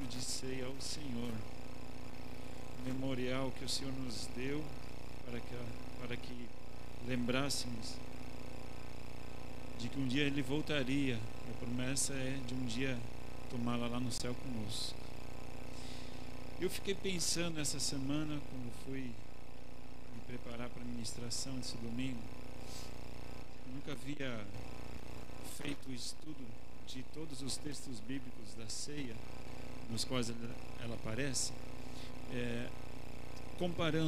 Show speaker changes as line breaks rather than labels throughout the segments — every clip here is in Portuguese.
de ceia ao Senhor, memorial que o Senhor nos deu para que lembrássemos de que um dia Ele voltaria. A promessa é de um dia tomá-la lá no céu conosco. Eu fiquei pensando essa semana, quando fui me preparar para a ministração desse domingo, eu nunca havia feito o estudo de todos os textos bíblicos da ceia, nos quais ela aparece, comparando.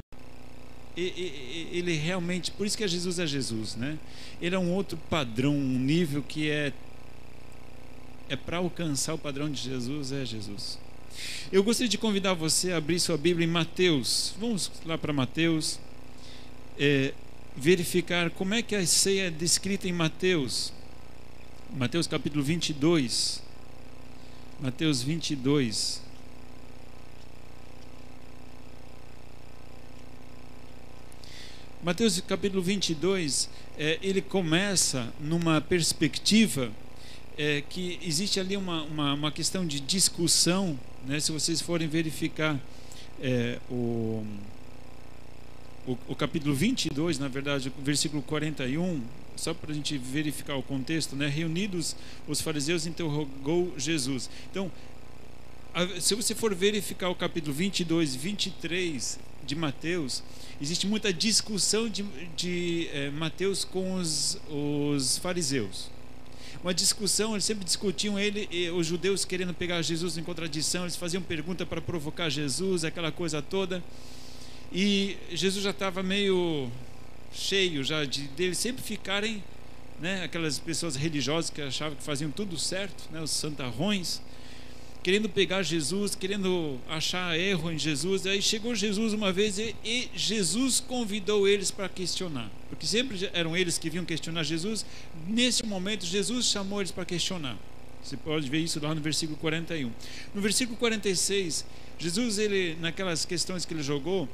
Ele realmente, por isso que Jesus é Jesus, né? Ele é um outro padrão, um nível que é para alcançar o padrão de Jesus, é Jesus. Eu gostaria de convidar você a abrir sua Bíblia em Mateus. Vamos lá para Mateus, verificar como é que a ceia é descrita em Mateus. Mateus capítulo 22. Mateus 22. Mateus capítulo 22, ele começa numa perspectiva que existe ali uma questão de discussão, né? Se vocês forem verificar o capítulo 22, na verdade, o versículo 41, só para a gente verificar o contexto, né? Reunidos os fariseus, interrogou Jesus. Então, se você for verificar o capítulo 22 e 23 de Mateus, existe muita discussão de Mateus com os fariseus. Uma discussão, eles sempre discutiam os judeus querendo pegar Jesus em contradição, eles faziam pergunta para provocar Jesus, aquela coisa toda. E Jesus já estava meio cheio já deles sempre ficarem, né, aquelas pessoas religiosas que achavam que faziam tudo certo, né, os santarrões, querendo pegar Jesus, querendo achar erro em Jesus. Aí chegou Jesus uma vez e Jesus convidou eles para questionar, porque sempre eram eles que vinham questionar Jesus. Nesse momento Jesus chamou eles para questionar. Você pode ver isso lá no versículo 41. No versículo 46, Jesus, naquelas questões que ele jogou,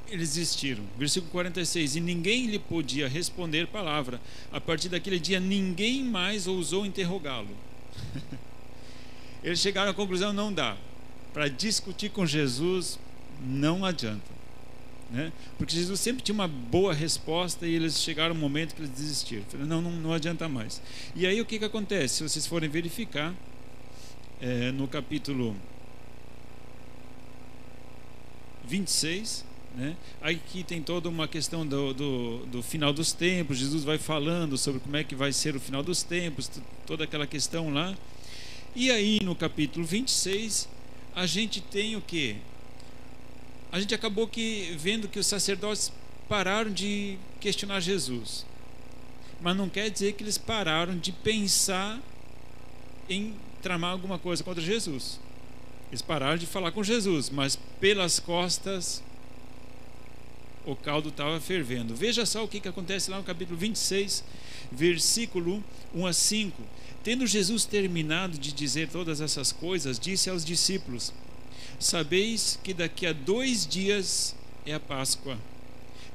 eles desistiram. Versículo 46: e ninguém lhe podia responder palavra. A partir daquele dia ninguém mais ousou interrogá-lo. Eles chegaram à conclusão: não dá para discutir com Jesus, não adianta, né? Porque Jesus sempre tinha uma boa resposta, e eles chegaram ao momento que eles desistiram. Falaram: não adianta mais. E aí o que acontece? Se vocês forem verificar, no capítulo 26, né? Aí que tem toda uma questão do final dos tempos. Jesus vai falando sobre como é que vai ser o final dos tempos, toda aquela questão lá. E aí no capítulo 26 a gente tem o quê? A gente acabou vendo que os sacerdotes pararam de questionar Jesus, mas não quer dizer que eles pararam de pensar em tramar alguma coisa contra Jesus. Eles pararam de falar com Jesus, mas pelas costas o caldo estava fervendo. Veja só o que acontece lá no capítulo 26, versículo 1 a 5. Tendo Jesus terminado de dizer todas essas coisas, disse aos discípulos: sabeis que daqui a 2 dias é a Páscoa,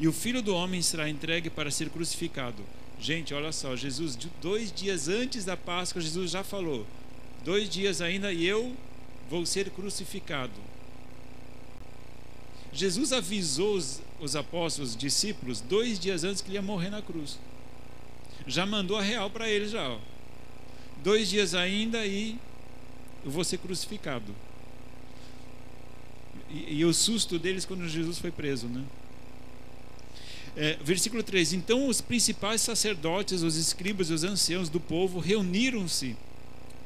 e o Filho do Homem será entregue para ser crucificado. Gente, olha só, Jesus, 2 dias antes da Páscoa, Jesus já falou: 2 dias ainda e eu vou ser crucificado. Jesus avisou os apóstolos, os discípulos, 2 dias antes que ele ia morrer na cruz. Já mandou a real para eles já, 2 dias ainda e eu vou ser crucificado. E o susto deles quando Jesus foi preso, né? Versículo 3: então os principais sacerdotes, os escribas e os anciãos do povo reuniram-se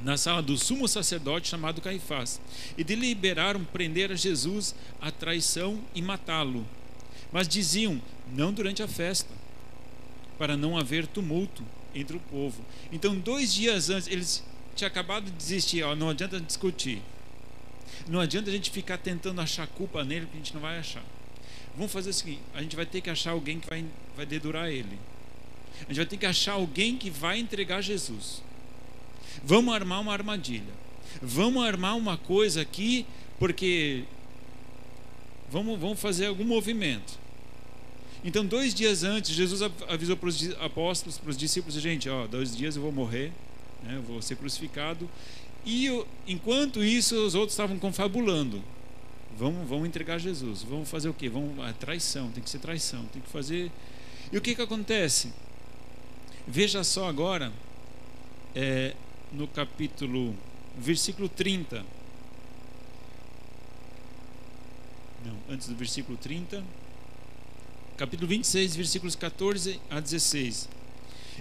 na sala do sumo sacerdote chamado Caifás, e deliberaram prender a Jesus à traição e matá-lo. Mas diziam: não durante a festa, para não haver tumulto entre o povo. Então 2 dias antes, eles tinham acabado de desistir. Não adianta discutir, não adianta a gente ficar tentando achar culpa nele, porque a gente não vai achar. Vamos fazer o seguinte: a gente vai ter que achar alguém que vai dedurar ele. A gente vai ter que achar alguém que vai entregar Jesus. Vamos armar uma armadilha, vamos armar uma coisa aqui, porque vamos fazer algum movimento. Então 2 dias antes, Jesus avisou para os apóstolos, para os discípulos: gente, 2 dias eu vou morrer, né, eu vou ser crucificado, E enquanto isso, os outros estavam confabulando. Vamos entregar Jesus. Vamos fazer o quê? Traição, tem que ser traição, tem que fazer. E o que acontece? Veja só agora, no capítulo, versículo 30. Não, antes do versículo 30. Capítulo 26, versículos 14 a 16.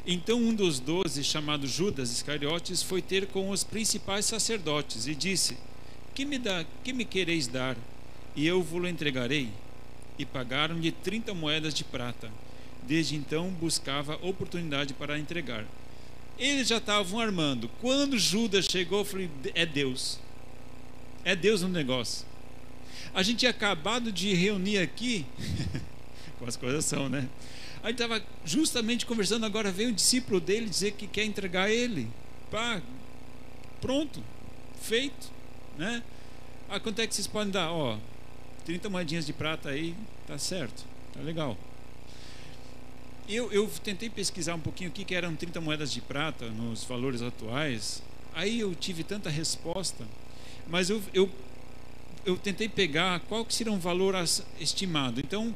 Então um dos 12, chamado Judas Iscariotes, foi ter com os principais sacerdotes e disse: que me quereis dar, e eu vos entregarei? E pagaram-lhe 30 moedas de prata. Desde então buscava oportunidade para entregar. Eles já estavam armando. Quando Judas chegou, eu falei: é Deus no negócio. A gente tinha acabado de reunir aqui como as coisas são, né? A gente estava justamente conversando, agora veio o discípulo dele dizer que quer entregar ele. Pá, pronto, feito, né? Quanto é que vocês podem dar? 30 moedinhas de prata aí, tá certo, tá legal. Eu tentei pesquisar um pouquinho o que eram 30 moedas de prata nos valores atuais. Aí eu tive tanta resposta, mas eu tentei pegar qual que seria um valor estimado. Então,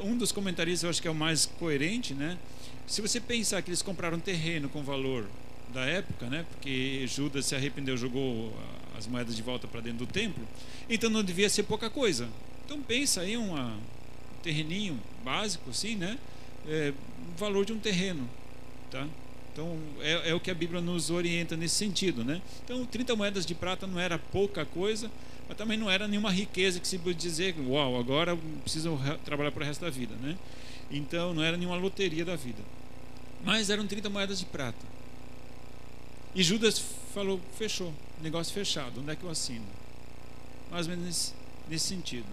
um dos comentaristas, eu acho que é o mais coerente, né? Se você pensar que eles compraram terreno com valor da época, né? Porque Judas se arrependeu, jogou as moedas de volta para dentro do templo, então não devia ser pouca coisa. Então pensa aí um terreninho básico, assim, né? O valor de um terreno, tá? Então é o que a Bíblia nos orienta nesse sentido, né? Então 30 moedas de prata não era pouca coisa, mas também não era nenhuma riqueza que se pode dizer: uau, agora preciso trabalhar para o resto da vida, né? Então não era nenhuma loteria da vida, mas eram 30 moedas de prata. E Judas falou: fechou, negócio fechado, onde é que eu assino? Mais ou menos nesse sentido.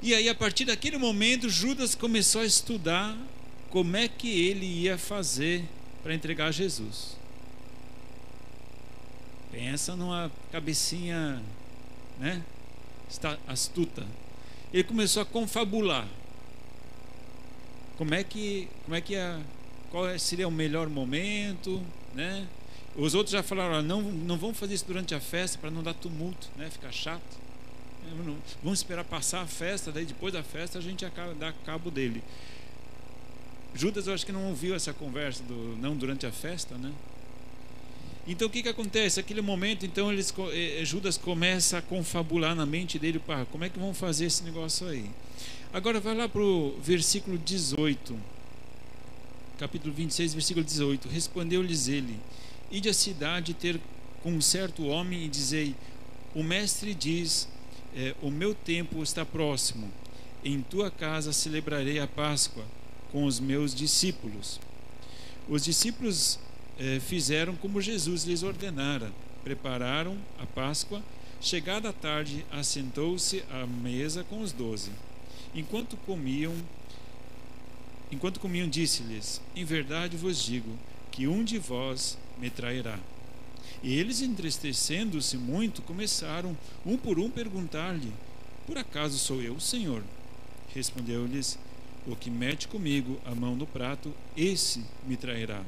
E aí, a partir daquele momento, Judas começou a estudar como é que ele ia fazer para entregar Jesus. Pensa numa cabecinha, né, astuta. Ele começou a confabular. Qual seria o melhor momento, né? Os outros já falaram: não vamos fazer isso durante a festa para não dar tumulto, né? Fica chato. Vamos esperar passar a festa, daí depois da festa a gente dá cabo dele. Judas, eu acho que não ouviu essa conversa não durante a festa, né? Então o que acontece? Aquele momento, então Judas começa a confabular na mente dele: como é que vão fazer esse negócio aí? Agora vai lá para o versículo 18, capítulo 26, versículo 18. Respondeu-lhes ele: ide à cidade ter com um certo homem e dizei: o mestre diz, o meu tempo está próximo, em tua casa celebrarei a Páscoa com os meus discípulos. Os discípulos fizeram como Jesus lhes ordenara, prepararam a Páscoa. Chegada a tarde, assentou-se à mesa com os 12. Enquanto comiam, disse-lhes: em verdade vos digo que um de vós me trairá. E eles, entristecendo-se muito, começaram um por um perguntar-lhe: por acaso sou eu, Senhor? Respondeu-lhes: o que mete comigo a mão no prato, esse me trairá.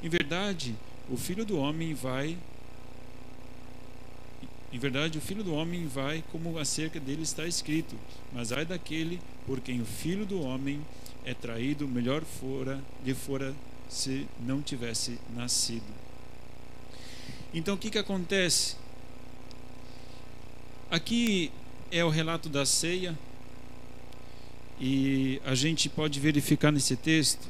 Em verdade, o Filho do Homem vai como acerca dele está escrito, mas ai daquele por quem o Filho do Homem é traído, melhor lhe fora se não tivesse nascido. Então o que acontece? Aqui é o relato da ceia, e a gente pode verificar nesse texto,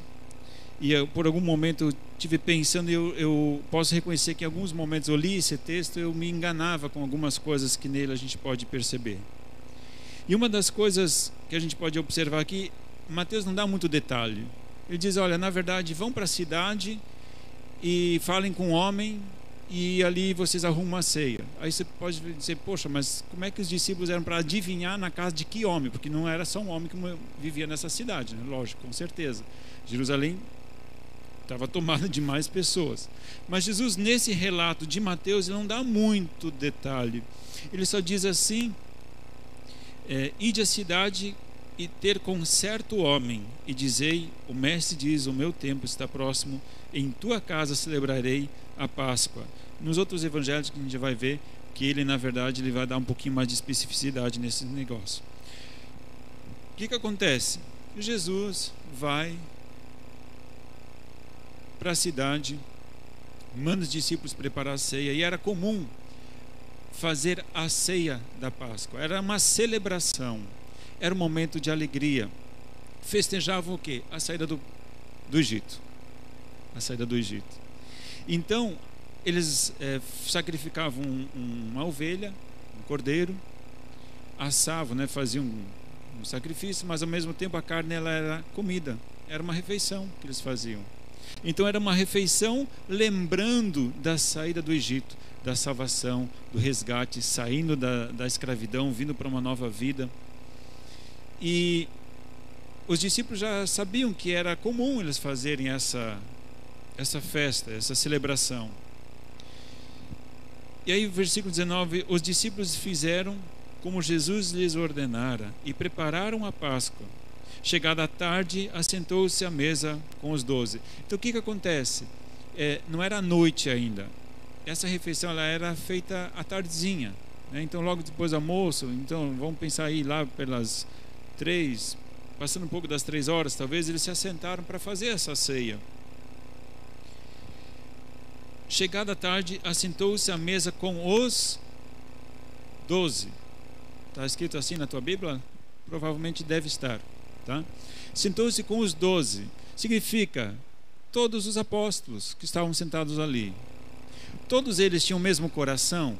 e por algum momento eu estive pensando, e eu posso reconhecer que em alguns momentos eu li esse texto, eu me enganava com algumas coisas que nele a gente pode perceber. E uma das coisas que a gente pode observar aqui, Mateus não dá muito detalhe. Ele diz: olha, na verdade, vão para a cidade e falem com o homem, e ali vocês arrumam uma ceia. Aí você pode dizer: poxa, mas como é que os discípulos eram para adivinhar na casa de que homem? Porque não era só um homem que vivia nessa cidade, né? Lógico, com certeza. Jerusalém estava tomada de mais pessoas. Mas Jesus, nesse relato de Mateus, ele não dá muito detalhe. Ele só diz assim: ide à cidade e ter com certo homem, e dizei: o mestre diz, o meu tempo está próximo, em tua casa celebrarei a Páscoa. Nos outros evangelhos que a gente vai ver que ele, na verdade, ele vai dar um pouquinho mais de especificidade nesse negócio. O que acontece? Jesus vai para a cidade, manda os discípulos preparar a ceia, e era comum fazer a ceia da Páscoa. Era uma celebração, era um momento de alegria. Festejavam o quê? A saída do Egito. A saída do Egito. Então, eles sacrificavam uma ovelha, um cordeiro, assavam, né, faziam um sacrifício, mas ao mesmo tempo a carne ela era comida, era uma refeição que eles faziam. Então era uma refeição lembrando da saída do Egito, da salvação, do resgate, saindo da escravidão, vindo para uma nova vida. E os discípulos já sabiam que era comum eles fazerem essa festa, essa celebração. E aí, versículo 19: os discípulos fizeram como Jesus lhes ordenara e prepararam a Páscoa. Chegada a tarde, assentou-se à mesa com os 12. Então, o que acontece? Não era noite ainda. Essa refeição ela era feita à tardezinha, né? Então, logo depois do almoço, então vamos pensar aí lá pelas 3, passando um pouco das 3 horas, talvez eles se assentaram para fazer essa ceia. Chegada a tarde, assentou-se à mesa com os 12. Está escrito assim na tua Bíblia? Provavelmente deve estar, tá? Sentou-se com os 12. Significa todos os apóstolos que estavam sentados ali. Todos eles tinham o mesmo coração?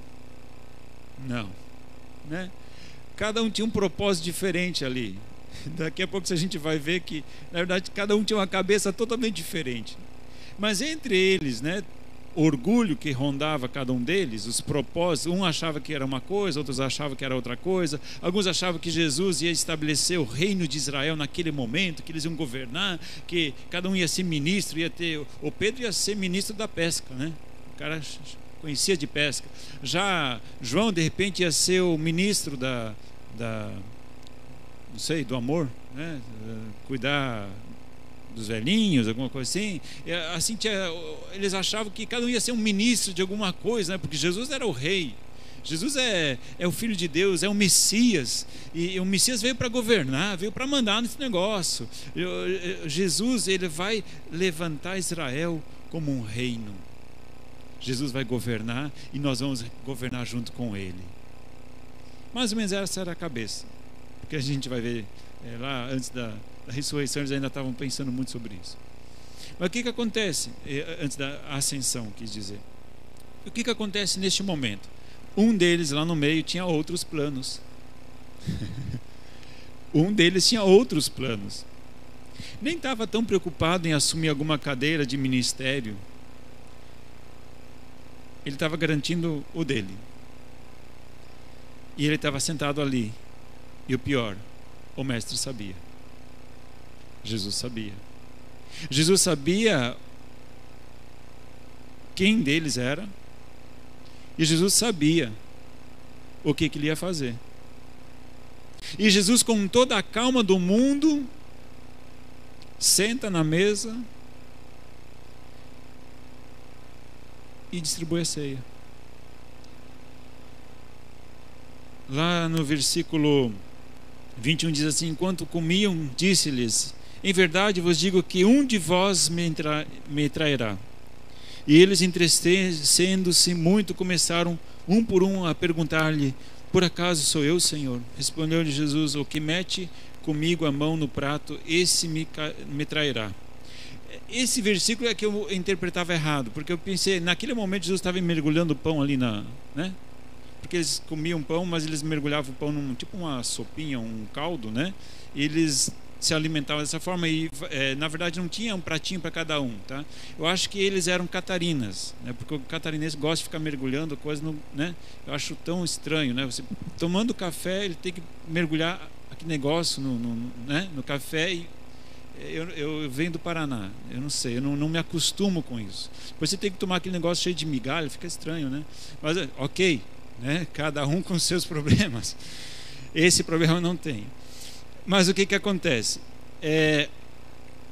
Não, né? Cada um tinha um propósito diferente ali. Daqui a pouco a gente vai ver que, na verdade, cada um tinha uma cabeça totalmente diferente. Mas entre eles, né, orgulho que rondava cada um deles, os propósitos, um achava que era uma coisa, outros achavam que era outra coisa, alguns achavam que Jesus ia estabelecer o reino de Israel naquele momento, que eles iam governar, que cada um ia ser ministro, o Pedro ia ser ministro da pesca, né? O cara conhecia de pesca. Já João, de repente, ia ser o ministro não sei, do amor, né? Cuidar dos velhinhos, alguma coisa assim. Assim eles achavam que cada um ia ser um ministro de alguma coisa, né? Porque Jesus era o rei. Jesus é o Filho de Deus, é o Messias. E o Messias veio para governar, veio para mandar nesse negócio. Jesus, ele vai levantar Israel como um reino. Jesus vai governar e nós vamos governar junto com ele. Mais ou menos essa era a cabeça. Porque a gente vai ver lá antes da ressurreição, eles ainda estavam pensando muito sobre isso. Mas o que acontece antes da ascensão, quis dizer? O que acontece neste momento? Um deles lá no meio tinha outros planos. Um deles tinha outros planos. Nem estava tão preocupado em assumir alguma cadeira de ministério. Ele estava garantindo o dele. E ele estava sentado ali. E o pior, o mestre sabia. Jesus sabia. Jesus sabia quem deles era. E Jesus sabia o que ele ia fazer. E Jesus, com toda a calma do mundo, senta na mesa e distribui a ceia. Lá no versículo 21 diz assim: enquanto comiam, disse-lhes: em verdade vos digo que um de vós me trairá. E eles, entristecendo-se muito, começaram um por um a perguntar-lhe: por acaso sou eu, Senhor? Respondeu-lhe Jesus: o que mete comigo a mão no prato, esse me trairá. Esse versículo é que eu interpretava errado, porque eu pensei, naquele momento Jesus estava mergulhando o pão ali né? Porque eles comiam pão, mas eles mergulhavam o pão num tipo uma sopinha, um caldo, né? E eles se alimentavam dessa forma e na verdade não tinha um pratinho para cada um, tá? Eu acho que eles eram catarinas, né? Porque o catarinense gosta de ficar mergulhando coisa né? Eu acho tão estranho, né? Você tomando café, ele tem que mergulhar aquele negócio né? No café. E eu venho do Paraná, eu não sei, eu não me acostumo com isso. Depois você tem que tomar aquele negócio cheio de migalha, fica estranho, né? Mas ok, né? Cada um com seus problemas. Esse problema eu não tenho. Mas o que acontece?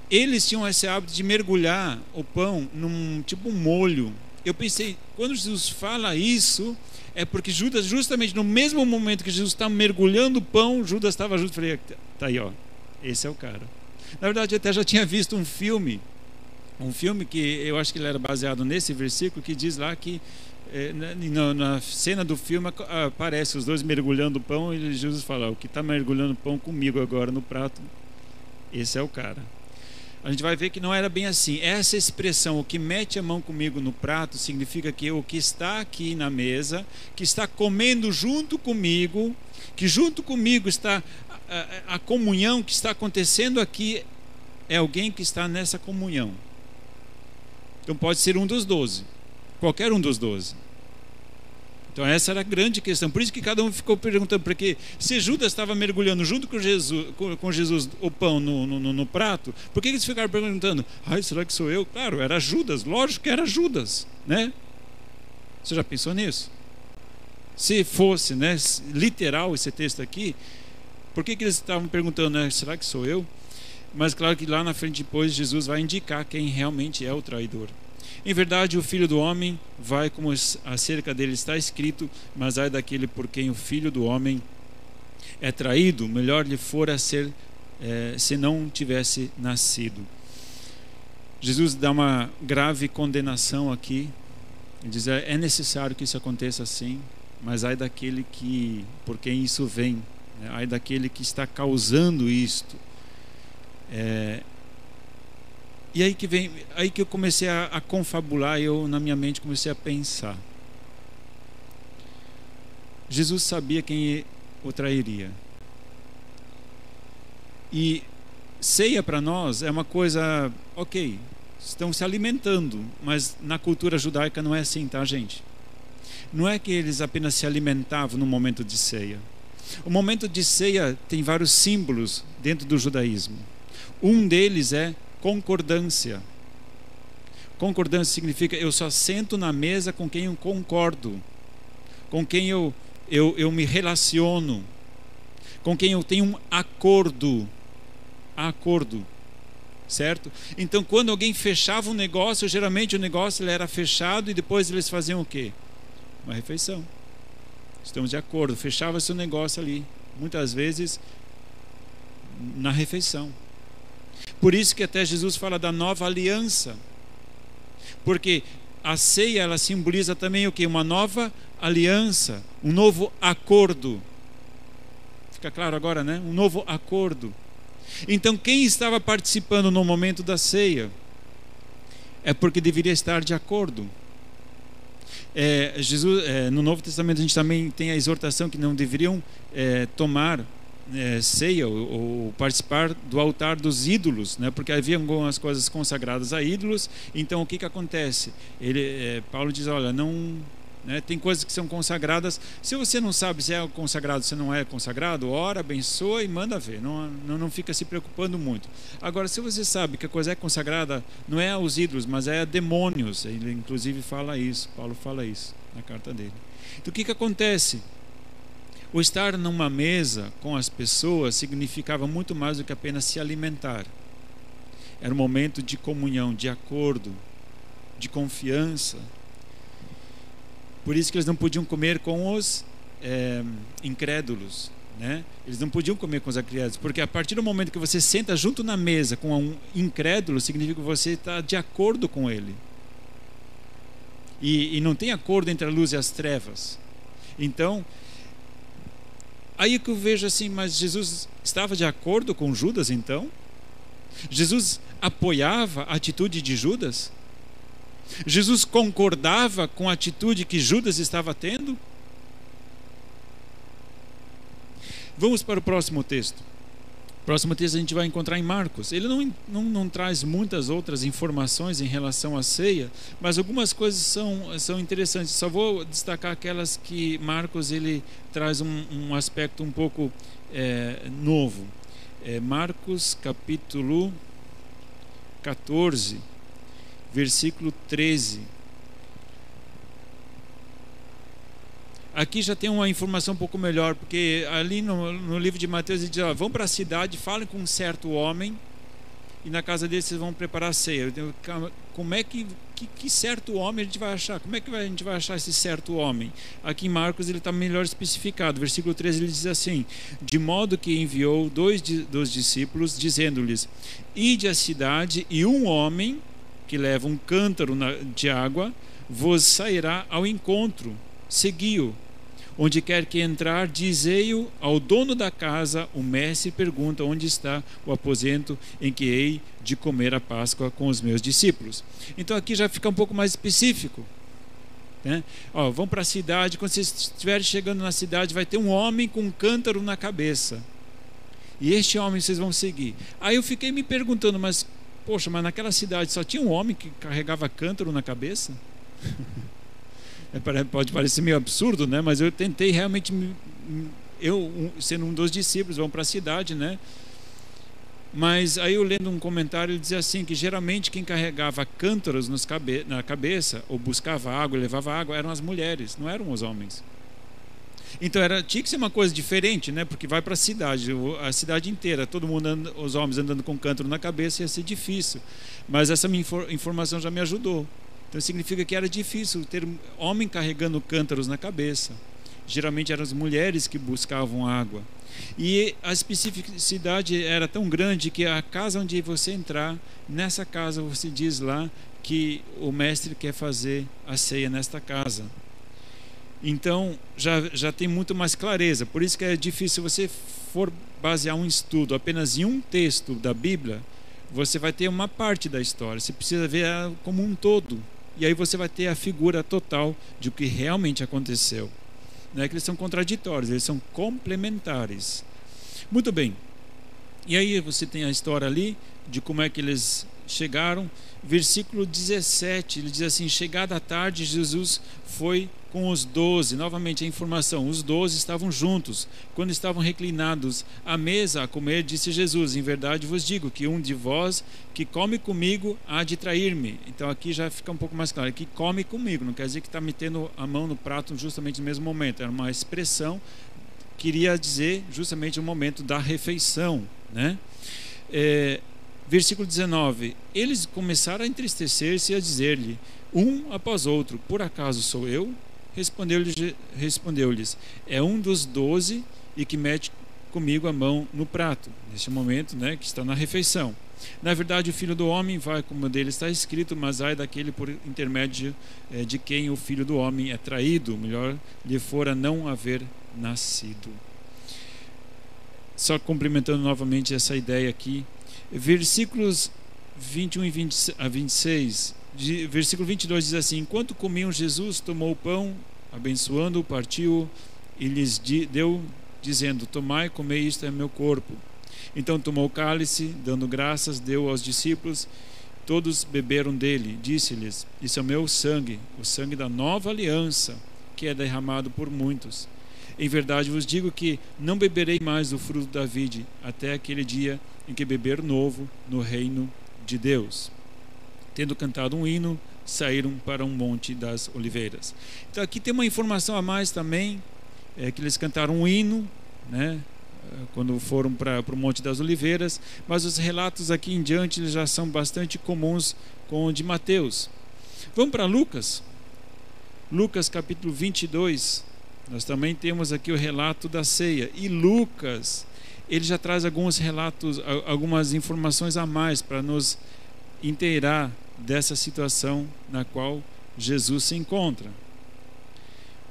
Eles tinham esse hábito de mergulhar o pão num tipo um molho eu pensei, quando Jesus fala isso, é porque Judas, justamente no mesmo momento que Jesus está mergulhando o pão, Judas estava junto. Falei, tá aí, ó, esse é o cara. Na verdade, eu até já tinha visto um filme que eu acho que ele era baseado nesse versículo, que diz lá que na cena do filme aparece os dois mergulhando o pão, e Jesus fala, o que está mergulhando o pão comigo agora no prato, esse é o cara. A gente vai ver que não era bem assim. Essa expressão, o que mete a mão comigo no prato, significa que o que está aqui na mesa, que está comendo junto comigo, que junto comigo está a comunhão que está acontecendo aqui, é alguém que está nessa comunhão. Então pode ser um dos 12, qualquer um dos 12. Então essa era a grande questão. Por isso que cada um ficou perguntando, porque se Judas estava mergulhando junto com Jesus o pão no prato, por que eles ficaram perguntando, será que sou eu? Claro, era Judas, lógico que era Judas, né? Você já pensou nisso? Se fosse, né, literal esse texto aqui, por que eles estavam perguntando, né, será que sou eu? Mas claro que lá na frente depois Jesus vai indicar quem realmente é o traidor. Em verdade, o Filho do Homem vai como acerca dele está escrito, mas ai daquele por quem o Filho do Homem é traído, melhor lhe fora ser se não tivesse nascido. Jesus dá uma grave condenação aqui, ele diz, é necessário que isso aconteça assim, mas ai daquele por quem isso vem, né? Ai daquele que está causando isto. E aí que eu comecei a confabular, eu na minha mente comecei a pensar. Jesus sabia quem o trairia. E ceia para nós é uma coisa, ok, estão se alimentando, mas na cultura judaica não é assim, tá, gente? Não é que eles apenas se alimentavam no momento de ceia. O momento de ceia tem vários símbolos dentro do judaísmo. Um deles é concordância. Concordância significa eu só sento na mesa com quem eu concordo, com quem eu me relaciono, com quem eu tenho um acordo, certo? Então quando alguém fechava um negócio, geralmente o negócio ele era fechado e depois eles faziam o quê? Uma refeição. Estamos de acordo, fechava-se o negócio ali, muitas vezes na refeição. Por isso que até Jesus fala da nova aliança, porque a ceia ela simboliza também o que? Uma nova aliança, um novo acordo. Fica claro agora, né? Um novo acordo. Então quem estava participando no momento da ceia é porque deveria estar de acordo. Jesus, no Novo Testamento a gente também tem a exortação que não deveriam tomar ceia ou participar do altar dos ídolos, né? Porque havia algumas coisas consagradas a ídolos. Então o que acontece? Paulo diz, olha, não, né, tem coisas que são consagradas. Se você não sabe se é consagrado, se não é consagrado, ora, abençoa e manda ver, não fica se preocupando muito. Agora, se você sabe que a coisa é consagrada, não é aos ídolos, mas é a demônios, ele inclusive fala isso, Paulo fala isso na carta dele. Então o que acontece? O estar numa mesa com as pessoas significava muito mais do que apenas se alimentar. Era um momento de comunhão, de acordo, de confiança. Por isso que eles não podiam comer com os incrédulos, né? Eles não podiam comer com os incrédulos, porque a partir do momento que você senta junto na mesa com um incrédulo, significa que você está de acordo com ele. E não tem acordo entre a luz e as trevas. Então, aí que eu vejo assim, mas Jesus estava de acordo com Judas então? Jesus apoiava a atitude de Judas? Jesus concordava com a atitude que Judas estava tendo? Vamos para o próximo texto. O próximo texto a gente vai encontrar em Marcos. Ele não traz muitas outras informações em relação à ceia, mas algumas coisas são interessantes. Só vou destacar aquelas que Marcos ele traz um aspecto um pouco novo. Marcos capítulo 14, versículo 13. Aqui já tem uma informação um pouco melhor, porque ali no livro de Mateus ele diz, vão para a cidade, falem com um certo homem e na casa dele vocês vão preparar a ceia. Como é que que certo homem a gente vai achar? Como é que a gente vai achar esse certo homem? Aqui em Marcos ele está melhor especificado. Versículo 13 ele diz assim: de modo que enviou dois dos discípulos, dizendo-lhes: ide à cidade, e um homem que leva um cântaro de água vos sairá ao encontro, segui-o. Onde quer que entrar, dizei-o ao dono da casa, o mestre pergunta onde está o aposento em que hei de comer a Páscoa com os meus discípulos. Então aqui já fica um pouco mais específico, né? Vão para a cidade, quando vocês estiverem chegando na cidade, vai ter um homem com um cântaro na cabeça. E este homem vocês vão seguir. Aí eu fiquei me perguntando, mas naquela cidade só tinha um homem que carregava cântaro na cabeça? Pode parecer meio absurdo, né? Mas eu tentei realmente, sendo um dos discípulos, vão para a cidade, né? Mas aí eu lendo um comentário, ele dizia assim, que geralmente quem carregava cântaros na cabeça, ou buscava água, levava água, eram as mulheres, não eram os homens. Então tinha que ser uma coisa diferente, né? Porque vai para a cidade inteira, todo mundo os homens andando com cântaro na cabeça, ia ser difícil. Mas essa minha informação já me ajudou. Então significa que era difícil ter homem carregando cântaros na cabeça. Geralmente eram as mulheres que buscavam água. E a especificidade era tão grande que a casa onde você entrar, nessa casa você diz lá que o mestre quer fazer a ceia nesta casa. Então já tem muito mais clareza. Por isso que é difícil, se você for basear um estudo apenas em um texto da Bíblia, você vai ter uma parte da história. Você precisa ver ela como um todo. E aí você vai ter a figura total de o que realmente aconteceu. Não é que eles são contraditórios, eles são complementares. Muito bem. E aí você tem a história ali de como é que eles chegaram. Versículo 17, ele diz assim: chegada a tarde, Jesus foi com os 12. Novamente a informação: os 12 estavam juntos. Quando estavam reclinados à mesa a comer, disse Jesus: em verdade vos digo que um de vós que come comigo há de trair-me. Então aqui já fica um pouco mais claro, que come comigo, não quer dizer que está metendo a mão no prato justamente no mesmo momento. Era uma expressão, queria dizer justamente o momento da refeição, né? Versículo 19: eles começaram a entristecer-se e a dizer-lhe um após outro: por acaso sou eu? Respondeu-lhes: é um dos 12 e que mete comigo a mão no prato. Neste momento, né, que está na refeição. Na verdade, o Filho do Homem vai como dele está escrito, mas ai daquele por intermédio de quem o Filho do Homem é traído. Melhor lhe fora não haver nascido. Só complementando novamente essa ideia aqui. Versículos 21 a 26, versículo 22 diz assim: enquanto comiam, Jesus tomou o pão, abençoando-o, partiu e lhes deu, dizendo: tomai, comei, isto é meu corpo. Então tomou o cálice, dando graças, deu aos discípulos, todos beberam dele. Disse-lhes: isso é o meu sangue, o sangue da nova aliança, que é derramado por muitos. Em verdade vos digo que não beberei mais do fruto da vide, até aquele dia em que beber novo no reino de Deus. Tendo cantado um hino, saíram para um monte das oliveiras. Então aqui tem uma informação a mais também, que eles cantaram um hino, né, quando foram para o monte das oliveiras, mas os relatos aqui em diante eles já são bastante comuns com o de Mateus. Vamos para Lucas. Lucas capítulo 22, nós também temos aqui o relato da ceia. E Lucas, ele já traz alguns relatos, algumas informações a mais para nos inteirar dessa situação na qual Jesus se encontra.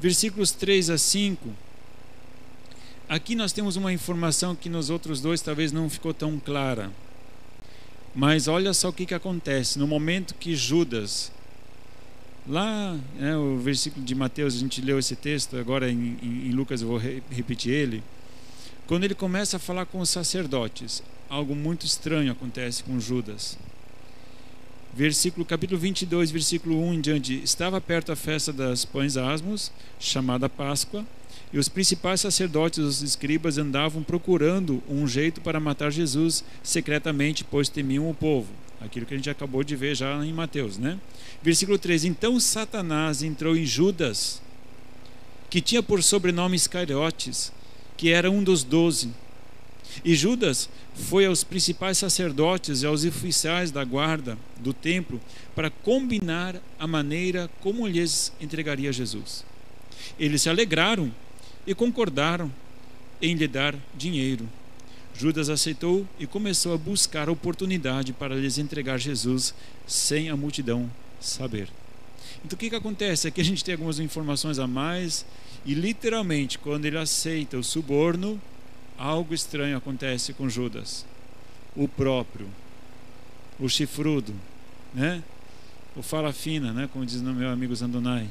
Versículos 3 a 5. Aqui nós temos uma informação que nos outros dois talvez não ficou tão clara. Mas olha só o que acontece. No momento que Judas, lá, o versículo de Mateus, a gente leu esse texto, agora em Lucas eu vou repetir ele. Quando ele começa a falar com os sacerdotes, algo muito estranho acontece com Judas. Capítulo 22, versículo 1 em diante. Estava perto a festa das pães asmos, chamada Páscoa, e os principais sacerdotes e os escribas andavam procurando um jeito para matar Jesus secretamente, pois temiam o povo. Aquilo que a gente acabou de ver já em Mateus, né? Versículo 13. Então Satanás entrou em Judas, que tinha por sobrenome Iscariotes, que era um dos 12. E Judas foi aos principais sacerdotes e aos oficiais da guarda do templo para combinar a maneira como lhes entregaria Jesus. Eles se alegraram e concordaram em lhe dar dinheiro. Judas aceitou e começou a buscar a oportunidade para lhes entregar Jesus sem a multidão saber. Então o que acontece? Aqui a gente tem algumas informações a mais e literalmente quando ele aceita o suborno, algo estranho acontece com Judas. O próprio, o chifrudo, né? O fala fina, né? Como diz no meu amigo Zandonai,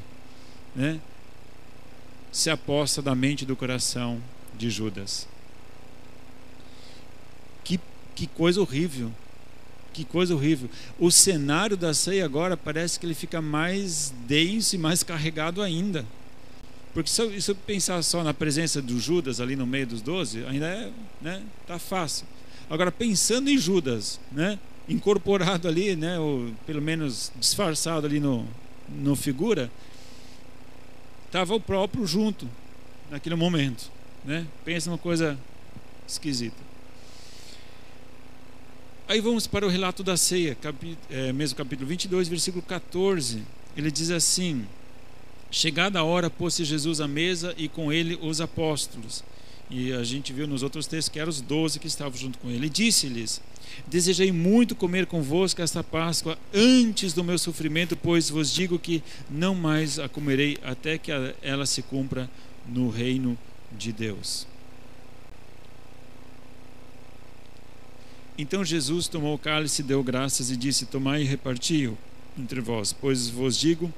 né? Se aposta da mente e do coração de Judas. Que coisa horrível. Que coisa horrível. O cenário da ceia agora parece que ele fica mais denso e mais carregado ainda. Porque se eu pensar só na presença do Judas ali no meio dos 12, ainda é, né, tá fácil. Agora, pensando em Judas, né, incorporado ali, né, ou pelo menos disfarçado ali no figura, estava o próprio junto naquele momento, né? Pensa uma coisa esquisita. Aí vamos para o relato da ceia, mesmo capítulo 22, versículo 14. Ele diz assim: chegada a hora, pôs-se Jesus à mesa e com ele os apóstolos. E a gente viu nos outros textos que eram os 12 que estavam junto com ele. E disse-lhes: desejei muito comer convosco esta Páscoa antes do meu sofrimento, pois vos digo que não mais a comerei até que ela se cumpra no reino de Deus. Então Jesus tomou o cálice, deu graças e disse: tomai e reparti-o entre vós, pois vos digo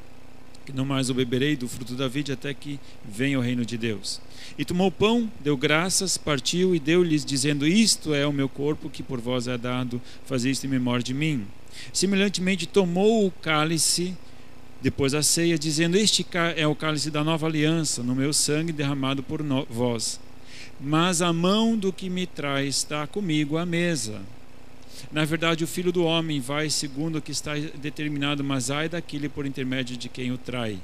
que não mais o beberei do fruto da vide até que venha o reino de Deus. E tomou o pão, deu graças, partiu e deu-lhes, dizendo: isto é o meu corpo que por vós é dado, fazei isto em memória de mim. Semelhantemente tomou o cálice depois da ceia, dizendo: este é o cálice da nova aliança, no meu sangue derramado por vós. Mas a mão do que me traz está comigo à mesa. Na verdade, o Filho do Homem vai segundo o que está determinado, mas ai daquele por intermédio de quem o trai.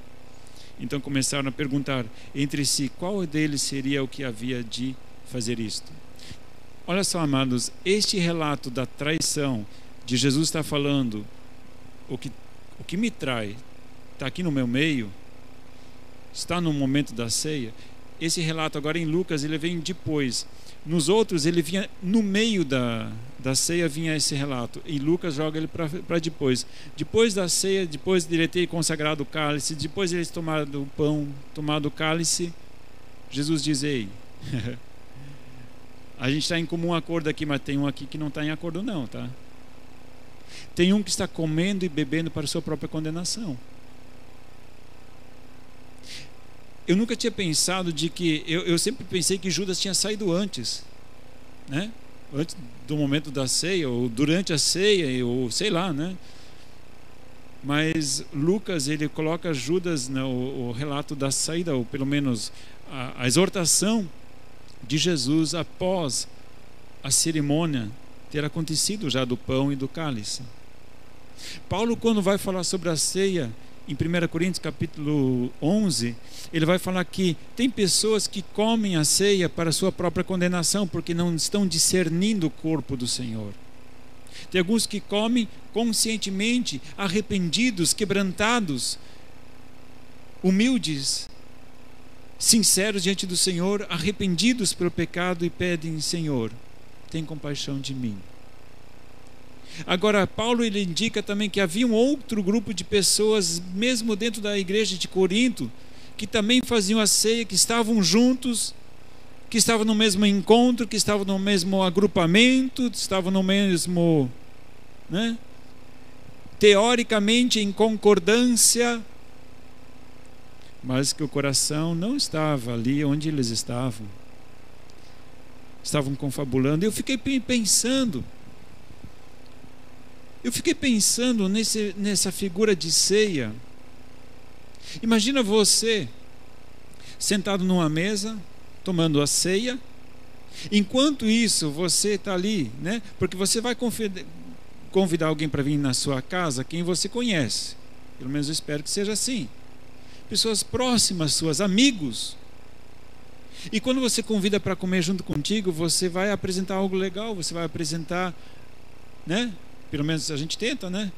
Então começaram a perguntar entre si qual deles seria o que havia de fazer isto. Olha só, amados, este relato da traição de Jesus está falando: o que me trai está aqui no meu meio, está no momento da ceia. Esse relato agora em Lucas ele vem depois. Nos outros ele vinha no meio da ceia, vinha esse relato. E Lucas joga ele para depois. Depois da ceia, depois de ele ter consagrado o cálice, depois de eles tomado o pão, tomado o cálice, Jesus diz: ei, a gente está em comum acordo aqui, mas tem um aqui que não está em acordo não, tá? Tem um que está comendo e bebendo para a sua própria condenação. Eu nunca tinha pensado de que... Eu sempre pensei que Judas tinha saído antes, né? Antes do momento da ceia, ou durante a ceia, ou sei lá, né? Mas Lucas, ele coloca Judas no relato da saída, ou pelo menos a exortação de Jesus após a cerimônia ter acontecido já do pão e do cálice. Paulo, quando vai falar sobre a ceia, em 1 Coríntios capítulo 11, ele vai falar que tem pessoas que comem a ceia para a sua própria condenação, porque não estão discernindo o corpo do Senhor. Tem alguns que comem conscientemente, arrependidos, quebrantados, humildes, sinceros diante do Senhor, arrependidos pelo pecado e pedem: Senhor, tem compaixão de mim. Agora, Paulo ele indica também que havia um outro grupo de pessoas, mesmo dentro da igreja de Corinto, que também faziam a ceia, que estavam juntos, que estavam no mesmo encontro, que estavam no mesmo agrupamento, estavam no mesmo, né, teoricamente em concordância, mas que o coração não estava ali onde eles estavam. Estavam confabulando. Eu fiquei pensando nessa figura de ceia. Imagina você sentado numa mesa, tomando a ceia. Enquanto isso, você está ali, né? Porque você vai convidar alguém para vir na sua casa, quem você conhece. Pelo menos eu espero que seja assim. Pessoas próximas suas, amigos. E quando você convida para comer junto contigo, você vai apresentar algo legal, você vai apresentar, né? Pelo menos a gente tenta, né?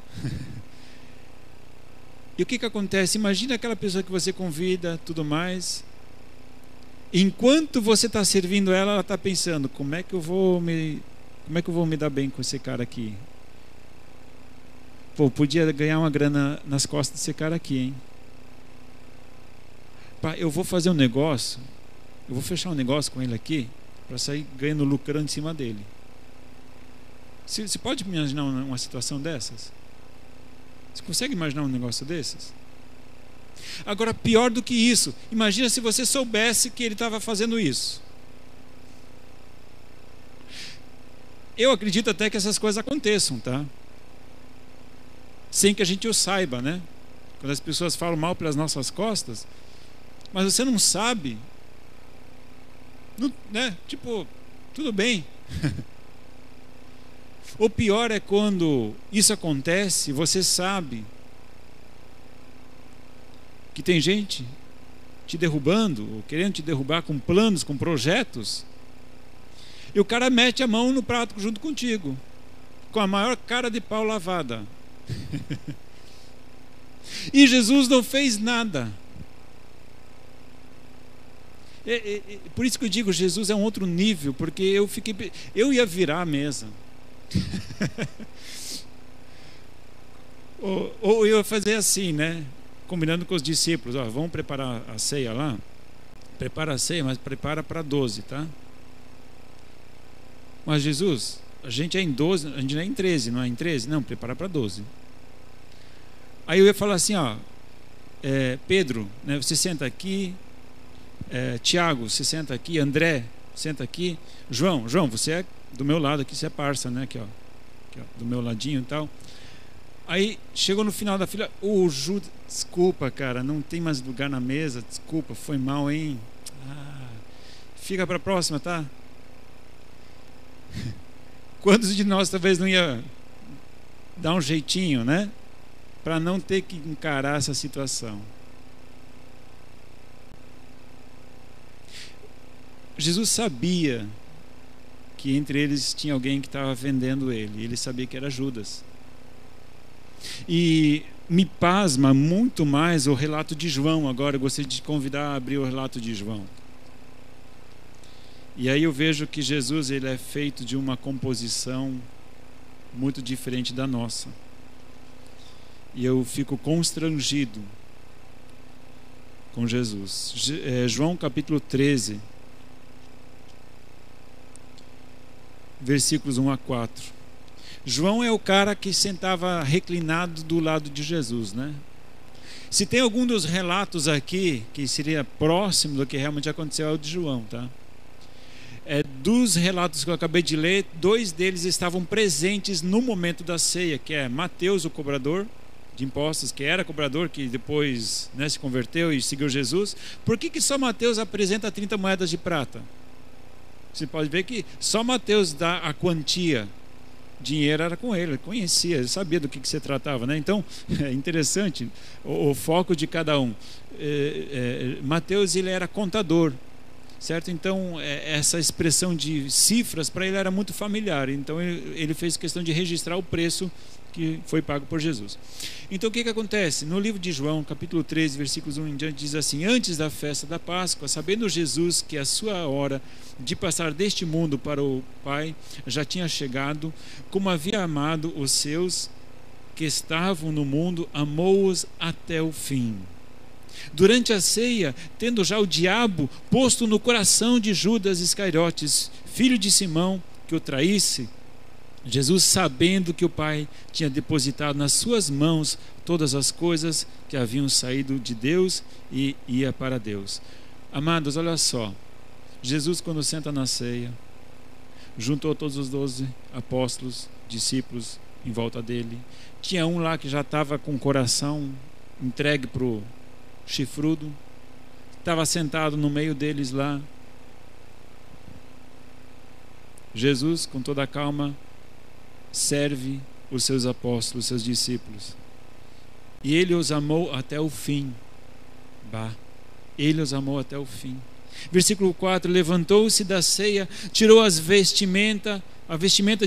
E o que acontece? Imagina aquela pessoa que você convida, tudo mais. Enquanto você está servindo ela, ela está pensando: como é que eu vou me dar bem com esse cara aqui? Pô, podia ganhar uma grana nas costas desse cara aqui, hein? Pá, eu vou fazer um negócio, eu vou fechar um negócio com ele aqui para sair ganhando, lucrando em cima dele. Você pode imaginar uma situação dessas? Você consegue imaginar um negócio desses? Agora, pior do que isso, imagina se você soubesse que ele estava fazendo isso. Eu acredito até que essas coisas aconteçam, tá? Sem que a gente o saiba, né? Quando as pessoas falam mal pelas nossas costas, mas você não sabe, não, né? Tipo, tudo bem. O pior é quando isso acontece, você sabe que tem gente te derrubando, ou querendo te derrubar com planos, com projetos, e o cara mete a mão no prato junto contigo, com a maior cara de pau lavada. E Jesus não fez nada. Por isso que eu digo, Jesus é um outro nível, porque eu ia virar a mesa. ou eu ia fazer assim, né? Combinando com os discípulos: ó, vamos preparar a ceia lá. Prepara a ceia, mas prepara para 12, tá? Mas Jesus, a gente é em 12, a gente não é em 13, não é em 13? Não, prepara para 12. Aí eu ia falar assim, ó, Pedro, né, você senta aqui, Tiago, você senta aqui, André, senta aqui, João, você é do meu lado aqui, você é parça, né, aqui ó, do meu ladinho e tal. Aí chegou no final da fila, o Judas, desculpa, cara, não tem mais lugar na mesa, desculpa, foi mal, hein? Fica para a próxima, tá? Quantos de nós talvez não ia dar um jeitinho, né? Para não ter que encarar essa situação. Jesus sabia que entre eles tinha alguém que estava vendendo ele. Ele sabia que era Judas. E me pasma muito mais o relato de João. Agora eu gostaria de te convidar a abrir o relato de João. E aí eu vejo que Jesus, ele é feito de uma composição muito diferente da nossa. E eu fico constrangido com Jesus. João capítulo 13, versículos 1 a 4. João é o cara que sentava reclinado do lado de Jesus, né? Se tem algum dos relatos aqui que seria próximo do que realmente aconteceu, é o de João, tá? Dos relatos que eu acabei de ler, 2 deles estavam presentes no momento da ceia, que é Mateus, o cobrador de impostos, que era cobrador, que depois, né, se converteu e seguiu Jesus. Por que só Mateus apresenta 30 moedas de prata? Você pode ver que só Mateus dá a quantia. Dinheiro era com ele conhecia, ele sabia do que se tratava, né? Então, é interessante o foco de cada um. Mateus, ele era contador, certo? Então, essa expressão de cifras para ele era muito familiar. Então, ele fez questão de registrar o preço que foi pago por Jesus. Então, o que acontece? No livro de João, capítulo 13, versículos 1 em diante, diz assim: antes da festa da Páscoa, sabendo Jesus que a sua hora de passar deste mundo para o Pai já tinha chegado, como havia amado os seus que estavam no mundo, amou-os até o fim. Durante a ceia, tendo já o diabo posto no coração de Judas Iscariotes, filho de Simão, que o traísse, Jesus, sabendo que o Pai tinha depositado nas suas mãos todas as coisas que haviam saído de Deus e ia para Deus. Amados, olha só, Jesus, quando senta na ceia, juntou todos os 12 apóstolos, discípulos em volta dele. Tinha um lá que já estava com o coração entregue para o chifrudo, estava sentado no meio deles lá. Jesus, com toda a calma, serve os seus apóstolos, os seus discípulos, e ele os amou até o fim. Ele os amou até o fim. Versículo 4: levantou-se da ceia, tirou a vestimenta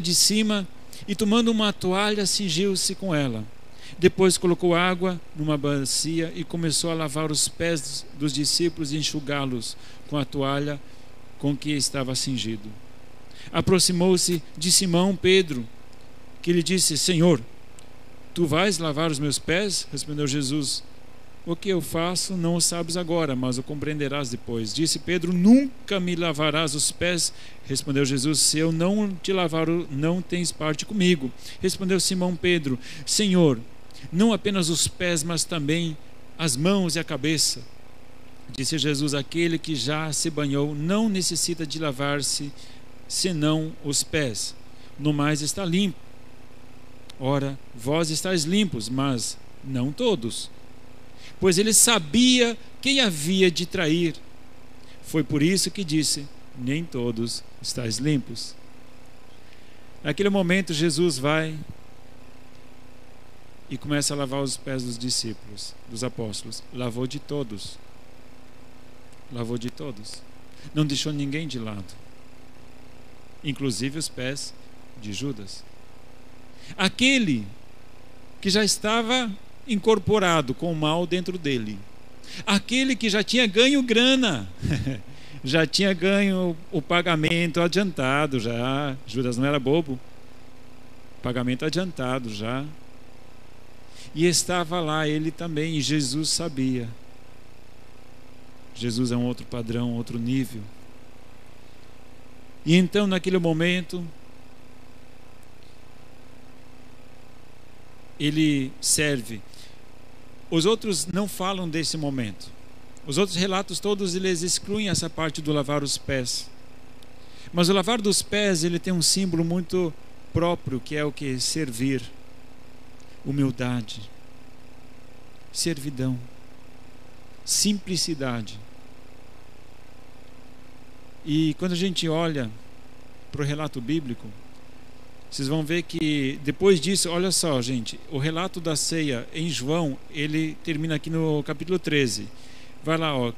de cima, e tomando uma toalha, cingiu-se com ela. Depois colocou água numa bacia e começou a lavar os pés dos discípulos e enxugá-los com a toalha com que estava cingido. Aproximou-se de Simão Pedro, que lhe disse: Senhor, tu vais lavar os meus pés? Respondeu Jesus: o que eu faço não o sabes agora, mas o compreenderás depois. Disse Pedro: nunca me lavarás os pés. Respondeu Jesus: se eu não te lavar, não tens parte comigo. Respondeu Simão Pedro: Senhor, não apenas os pés, mas também as mãos e a cabeça. Disse Jesus: aquele que já se banhou não necessita de lavar-se, senão os pés. No mais está limpo. Ora, vós estáis limpos, mas não todos. Pois ele sabia quem havia de trair. Foi por isso que disse: nem todos estáis limpos. Naquele momento, Jesus vai e começa a lavar os pés dos discípulos, dos apóstolos. Lavou de todos. Lavou de todos. Não deixou ninguém de lado. Inclusive os pés de Judas. Aquele que já estava incorporado com o mal dentro dele. Aquele que já tinha ganho grana. Já tinha ganho o pagamento adiantado já. Judas não era bobo. Pagamento adiantado já. E estava lá ele também, e Jesus sabia. Jesus é um outro padrão, outro nível. E então, naquele momento, ele serve. Os outros não falam desse momento. Os outros relatos todos, eles excluem essa parte do lavar os pés. Mas o lavar dos pés, ele tem um símbolo muito próprio, que é o que? Servir. Humildade. Servidão. Simplicidade. E quando a gente olha para o relato bíblico, vocês vão ver que depois disso, olha só, gente, o relato da ceia em João, ele termina aqui no capítulo 13. Vai lá, ó,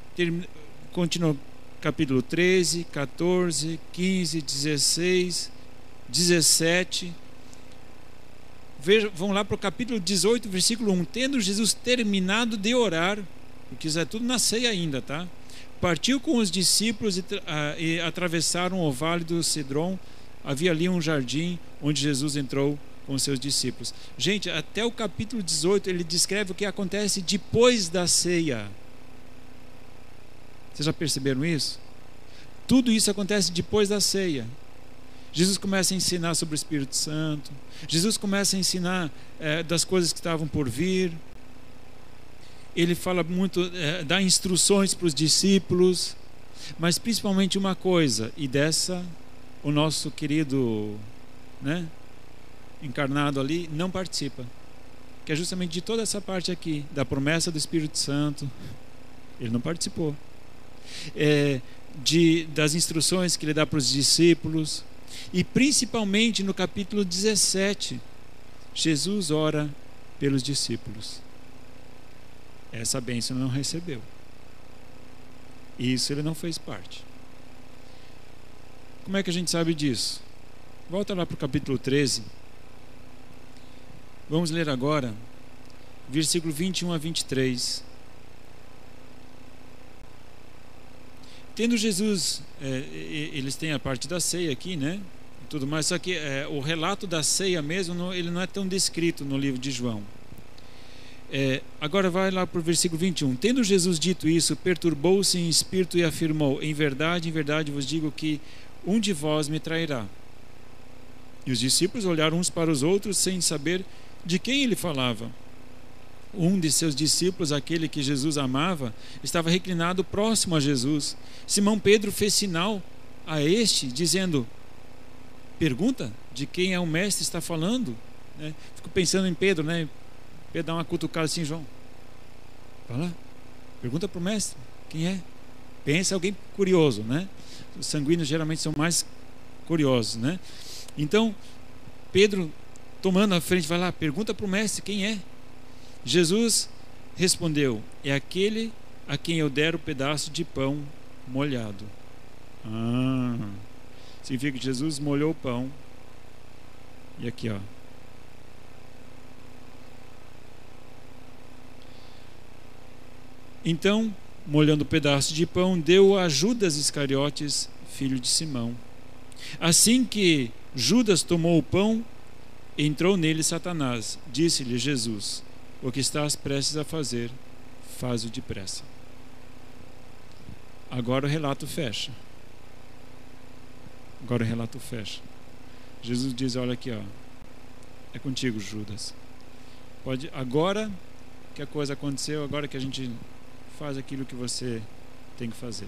continua capítulo 13, 14, 15, 16, 17. Vão lá para o capítulo 18, versículo 1. Tendo Jesus terminado de orar, porque isso é tudo na ceia ainda, tá? Partiu com os discípulos e atravessaram o vale do Cedron. Havia ali um jardim onde Jesus entrou com os seus discípulos. Gente, até o capítulo 18 ele descreve o que acontece depois da ceia. Vocês já perceberam isso? Tudo isso acontece depois da ceia. Jesus começa a ensinar sobre o Espírito Santo. Jesus começa a ensinar das coisas que estavam por vir. Ele fala muito, dá instruções para os discípulos. Mas principalmente uma coisa, e dessa o nosso querido, né, encarnado ali não participa, que é justamente de toda essa parte aqui, da promessa do Espírito Santo. Ele não participou. Das instruções que ele dá para os discípulos. E principalmente no capítulo 17, Jesus ora pelos discípulos. Essa bênção ele não recebeu. Isso ele não fez parte. Como é que a gente sabe disso? Volta lá para o capítulo 13. Vamos ler agora, versículo 21 a 23. Tendo Jesus, eles têm a parte da ceia aqui, né? Tudo mais, só que o relato da ceia mesmo, ele não é tão descrito no livro de João. Agora vai lá para o versículo 21. Tendo Jesus dito isso, perturbou-se em espírito e afirmou: em verdade vos digo que um de vós me trairá. E os discípulos olharam uns para os outros sem saber de quem ele falava. Um de seus discípulos, aquele que Jesus amava, estava reclinado próximo a Jesus. Simão Pedro fez sinal a este, dizendo: pergunta de quem é o mestre está falando, né? Fico pensando em Pedro, né? Pedro dá uma cutucada assim: João, vai lá, pergunta para o mestre quem é. Pensa alguém curioso, né? Os sanguíneos geralmente são mais curiosos, né? Então Pedro, tomando a frente, vai lá, pergunta para o mestre quem é. Jesus respondeu: é aquele a quem eu der o pedaço de pão molhado. Significa que Jesus molhou o pão. E aqui, ó. Então, molhando o pedaço de pão, deu a Judas Iscariotes, filho de Simão. Assim que Judas tomou o pão, entrou nele Satanás. Disse-lhe Jesus: o que estás prestes a fazer, faz-o depressa. Agora o relato fecha. Jesus diz: olha aqui, ó, é contigo, Judas. Pode, agora que a coisa aconteceu, agora que a gente faz aquilo que você tem que fazer.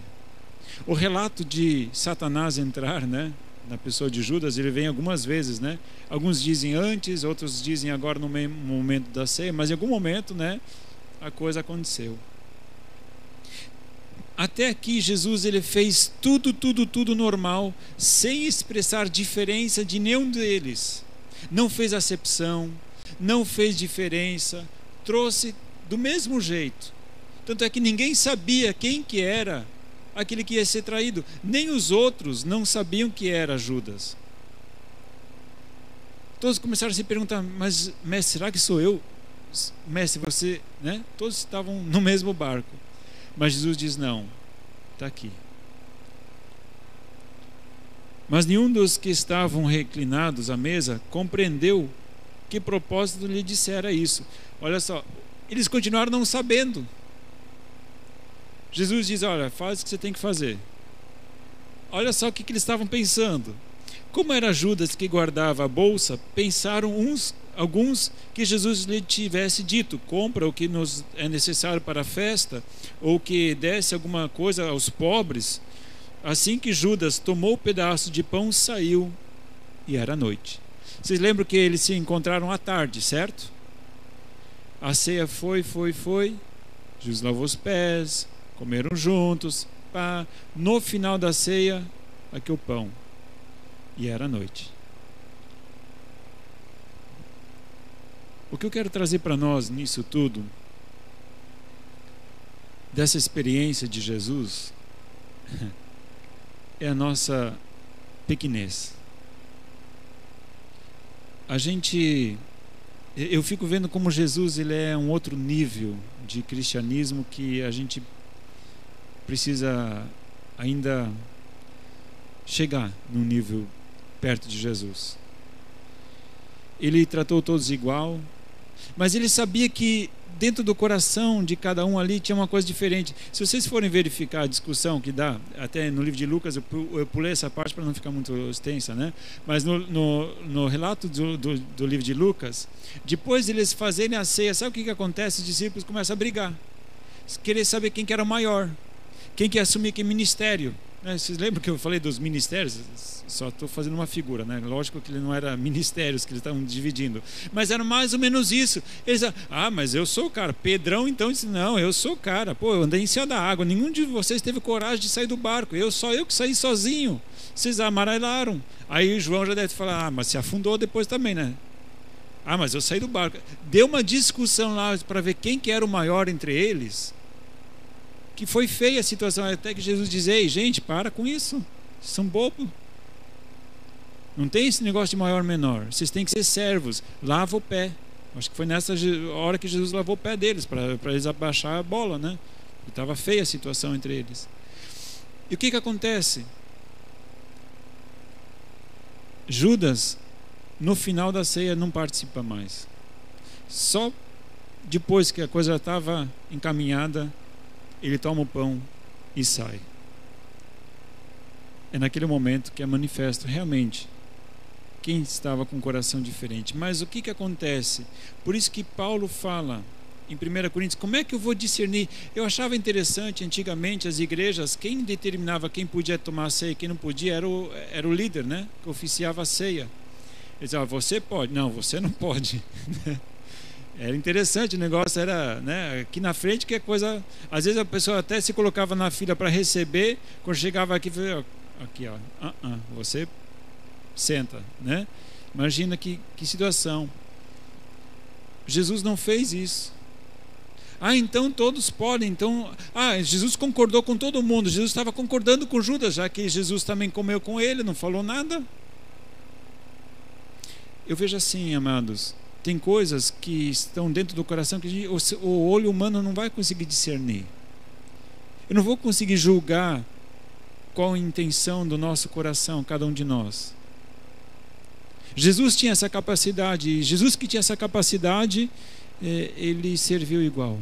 O relato de Satanás entrar, né, na pessoa de Judas, ele vem algumas vezes, né? Alguns dizem antes, outros dizem agora no momento da ceia, mas em algum momento, né, a coisa aconteceu. Até aqui Jesus ele fez tudo normal, sem expressar diferença de nenhum deles. Não fez acepção, não fez diferença, trouxe do mesmo jeito. Tanto é que ninguém sabia quem que era aquele que ia ser traído. Nem os outros não sabiam que era Judas. Todos começaram a se perguntar: mas mestre, será que sou eu? Mestre, você, né? Todos estavam no mesmo barco. Mas Jesus diz: não, está aqui. Mas nenhum dos que estavam reclinados à mesa compreendeu que propósito lhe dissera isso. Olha só, eles continuaram não sabendo. Jesus diz: olha, faz o que você tem que fazer. Olha só o que eles estavam pensando. Como era Judas que guardava a bolsa, pensaram alguns que Jesus lhe tivesse dito: compra o que nos é necessário para a festa, ou que desse alguma coisa aos pobres. Assim que Judas tomou o pedaço de pão, saiu, e era noite. Vocês lembram que eles se encontraram à tarde, certo? A ceia foi. Jesus lavou os pés, comeram juntos. No final da ceia, aqui o pão. E era noite. O que eu quero trazer para nós nisso tudo, dessa experiência de Jesus, é a nossa pequenez. Eu fico vendo como Jesus ele é um outro nível de cristianismo que a gente precisa ainda chegar num nível perto de Jesus. Ele tratou todos igual, mas ele sabia que dentro do coração de cada um ali tinha uma coisa diferente. Se vocês forem verificar a discussão que dá, até no livro de Lucas, eu pulei essa parte para não ficar muito extensa, né? Mas no relato do livro de Lucas, depois de eles fazerem a ceia, sabe o que acontece? Os discípulos começam a brigar, querer saber quem que era o maior, quem que ia assumir que ministério. Vocês lembram que eu falei dos ministérios? Só estou fazendo uma figura, né? Lógico que ele não era ministérios que eles estavam dividindo, mas era mais ou menos isso. Eles disseram: mas eu sou o cara. Pedrão então disse: não, eu sou o cara. Pô, eu andei em cima da água, nenhum de vocês teve coragem de sair do barco, só eu que saí sozinho. Vocês amarelaram. Aí o João já deve falar: mas se afundou depois também, né? Mas eu saí do barco. Deu uma discussão lá para ver quem que era o maior entre eles, que foi feia a situação, até que Jesus diz: ei, gente, para com isso, vocês são bobos, não tem esse negócio de maior menor, vocês têm que ser servos, lava o pé. Acho que foi nessa hora que Jesus lavou o pé deles, para eles abaixar a bola, né? Estava feia a situação entre eles. E o que acontece? Judas, no final da ceia, não participa mais. Só depois que a coisa estava encaminhada, ele toma o pão e sai. É naquele momento que é manifesto realmente quem estava com um coração diferente. Mas o que acontece? Por isso que Paulo fala em 1 Coríntios: como é que eu vou discernir? Eu achava interessante, antigamente, as igrejas, quem determinava quem podia tomar a ceia e quem não podia era o líder, né? Que oficiava a ceia. Ele dizia: você pode. Não, você não pode. Era interessante, o negócio era, né, aqui na frente, que é coisa. Às vezes a pessoa até se colocava na fila para receber, quando chegava aqui, aqui, ó, você senta, né? Imagina que situação. Jesus não fez isso. Então todos podem. Então, Jesus concordou com todo mundo. Jesus estava concordando com Judas, já que Jesus também comeu com ele, não falou nada. Eu vejo assim, amados, tem coisas que estão dentro do coração que o olho humano não vai conseguir discernir. Eu não vou conseguir julgar qual a intenção do nosso coração, cada um de nós. Jesus tinha essa capacidade, e Jesus que tinha essa capacidade, ele serviu igual.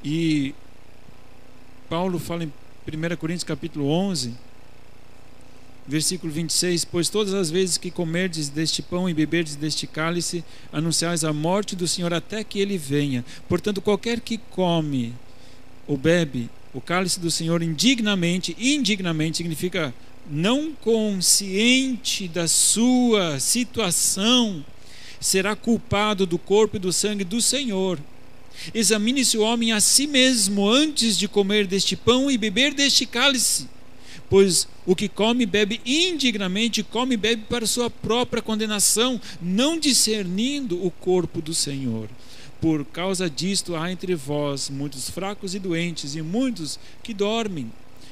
E Paulo fala em 1 Coríntios capítulo 11, versículo 26, pois todas as vezes que comerdes deste pão e beberdes deste cálice, anunciais a morte do Senhor até que ele venha. Portanto, qualquer que come ou bebe o cálice do Senhor indignamente significa não consciente da sua situação, será culpado do corpo e do sangue do Senhor. Examine-se o homem a si mesmo antes de comer deste pão e beber deste cálice, pois o que come e bebe indignamente, come e bebe para sua própria condenação, não discernindo o corpo do Senhor. Por causa disto há entre vós muitos fracos e doentes, e muitos que dormem.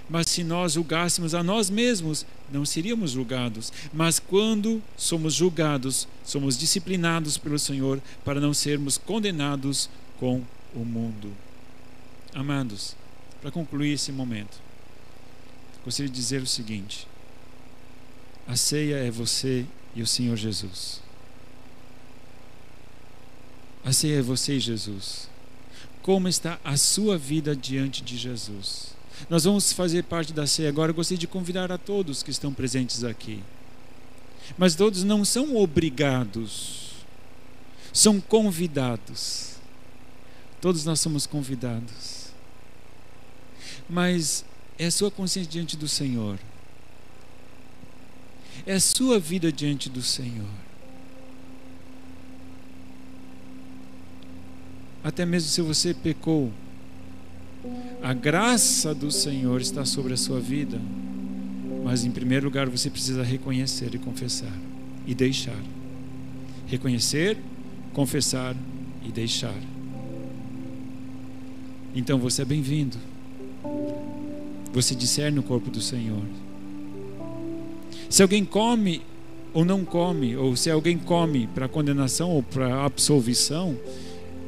Mas se nós julgássemos a nós mesmos, não seríamos julgados. Mas quando somos julgados, somos disciplinados pelo Senhor, para não sermos condenados com o mundo. Amados, para concluir esse momento, gostaria de dizer o seguinte: a ceia é você e o Senhor Jesus. A ceia é você e Jesus. Como está a sua vida diante de Jesus? Nós vamos fazer parte da ceia agora. Eu gostaria de convidar a todos que estão presentes aqui. Mas todos não são obrigados, são convidados. Todos nós somos convidados. Mas é a sua consciência diante do Senhor. É a sua vida diante do Senhor. Até mesmo se você pecou, a graça do Senhor está sobre a sua vida. Mas em primeiro lugar você precisa reconhecer e confessar e deixar. Reconhecer, confessar e deixar. Então você é bem-vindo. Você discerne o corpo do Senhor. Se alguém come ou não come, ou se alguém come para condenação ou para absolvição,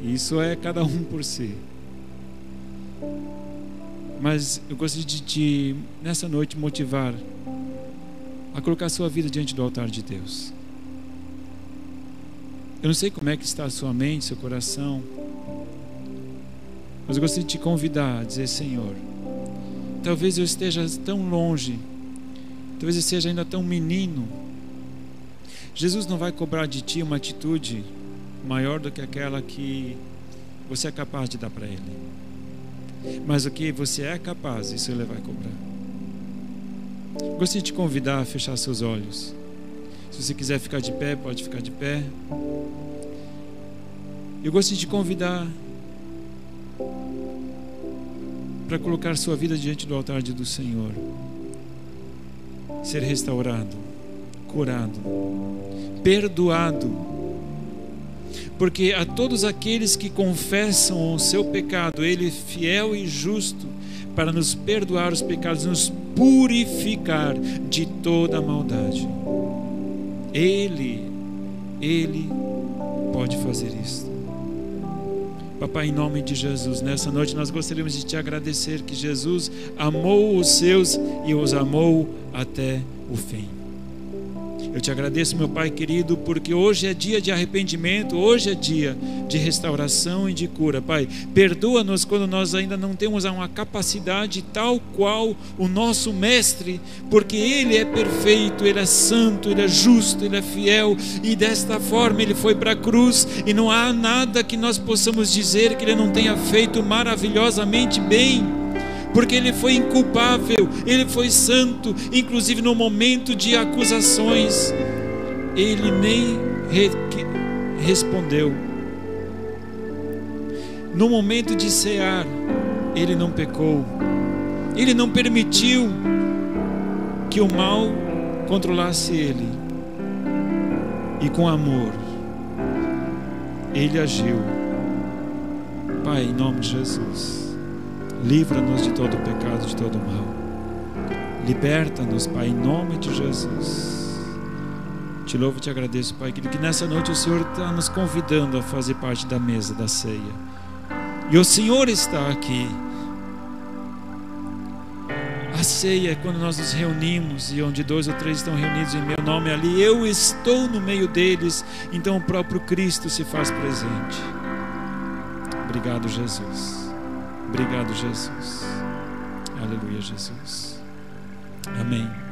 isso é cada um por si. Mas eu gostaria de te, nessa noite, motivar a colocar a sua vida diante do altar de Deus. Eu não sei como é que está a sua mente, seu coração, mas eu gostaria de te convidar a dizer: Senhor, talvez eu esteja tão longe, talvez eu seja ainda tão menino. Jesus não vai cobrar de ti uma atitude maior do que aquela que você é capaz de dar para Ele. Mas o que você é capaz, isso Ele vai cobrar. Gostaria de te convidar a fechar seus olhos. Se você quiser ficar de pé, pode ficar de pé. Eu gostaria de te convidar para colocar sua vida diante do altar do Senhor. Ser restaurado, curado, perdoado. Porque a todos aqueles que confessam o seu pecado, Ele é fiel e justo para nos perdoar os pecados, nos purificar de toda a maldade. Ele pode fazer isso. Papai, em nome de Jesus, nessa noite nós gostaríamos de te agradecer que Jesus amou os seus e os amou até o fim. Eu te agradeço, meu Pai querido, porque hoje é dia de arrependimento, hoje é dia de restauração e de cura. Pai, perdoa-nos quando nós ainda não temos uma capacidade tal qual o nosso Mestre, porque Ele é perfeito, Ele é santo, Ele é justo, Ele é fiel, e desta forma Ele foi para a cruz, e não há nada que nós possamos dizer que Ele não tenha feito maravilhosamente bem. Porque Ele foi inculpável, Ele foi santo, inclusive no momento de acusações, Ele nem respondeu. No momento de cear, Ele não pecou, Ele não permitiu que o mal controlasse Ele. E com amor, Ele agiu. Pai, em nome de Jesus, livra-nos de todo o pecado, de todo o mal. Liberta-nos, Pai, em nome de Jesus. Te louvo e te agradeço, Pai, que nessa noite o Senhor está nos convidando a fazer parte da mesa da ceia. E o Senhor está aqui. A ceia é quando nós nos reunimos, e onde 2 ou 3 estão reunidos em meu nome, ali eu estou no meio deles. Então o próprio Cristo se faz presente. Obrigado, Jesus. Obrigado, Jesus. Aleluia, Jesus. Amém.